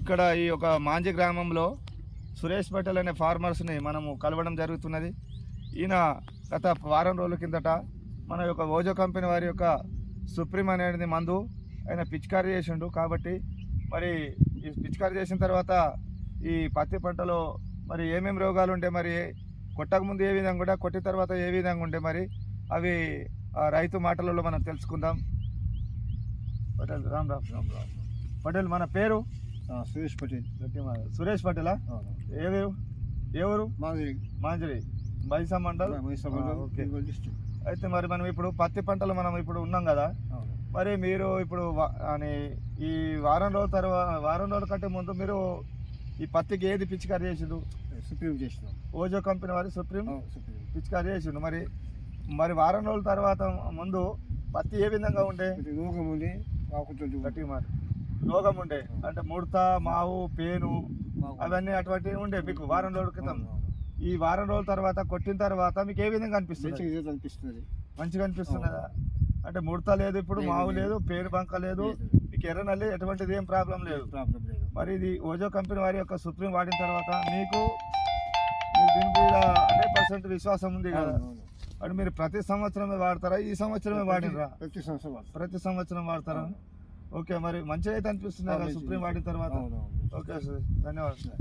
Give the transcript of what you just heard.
ఇక్కడ ఈ ఒక మాంజి గ్రామంలో సురేష్ పటేల్ అనే ఫార్మర్స్ని మనము కలవడం జరుగుతున్నది. ఈయన గత వారం రోజుల కిందట మన యొక్క ఓజో కంపెనీ వారి యొక్క సుప్రీం అనేది మందు ఆయన పిచికారీ చేసిండు. కాబట్టి మరి ఈ పిచికారీ చేసిన తర్వాత ఈ పత్తి పంటలో మరి ఏమేమి రోగాలు ఉంటే, మరి కొట్టక ముందు ఏ విధంగా కూడా, కొట్టిన తర్వాత ఏ విధంగా ఉంటే, మరి అవి రైతు మాటలలో మనం తెలుసుకుందాం. పటేల్ రామ్ రామ్ రామ్ రామ్ పటేల్, మన పేరు సురేష్ పటేల్. సురేష్ పటేలా? ఏ ఊరు? మాంజరి, బైసా మండల్. ఓకే. అయితే మరి మనం ఇప్పుడు పత్తి పంటలు మనం ఇప్పుడు ఉన్నాం కదా, మరి మీరు ఇప్పుడు ఈ వారం రోజుల కంటే ముందు మీరు ఈ పత్తికి ఏది పిచికారీ చేసిండు? సుప్రీం చేసినాం. ఓజో కంపెనీ వారి సుప్రీం పిచికారీ చేసిండు. మరి వారం రోజుల తర్వాత ముందు పత్తి ఏ విధంగా ఉండే? రోగం ఉండే, గట్టిగా మరి రోగం ఉండే అంటే ముడత, మావు, పేను అవన్నీ అటువంటివి ఉండే మీకు వారం రోజుల క్రితం. ఈ వారం రోజుల తర్వాత కొట్టిన తర్వాత మీకు ఏ విధంగా అనిపిస్తుంది? మంచిగా అనిపిస్తున్నదా? అంటే ముడత లేదు, ఇప్పుడు మావు లేదు, పేరు బంక లేదు, మీకు ఎర్రనల్లి ఎటువంటిది ఏం ప్రాబ్లం లేదు. మరి ఇది ఓజో కంపెనీ వారి యొక్క సుప్రీం వాడిన తర్వాత మీకు దీని మీద 100% విశ్వాసం ఉంది కదా? అంటే మీరు ప్రతి సంవత్సరమే వాడతారా? ఈ సంవత్సరమే వాడినరా? ప్రతి సంవత్సరం వాడతారా? ఓకే. మరి మంచిగా అయితే అనిపిస్తుంది కదా సుప్రీం వాడిన తర్వాత? ఓకే సార్, ధన్యవాదాలు సార్.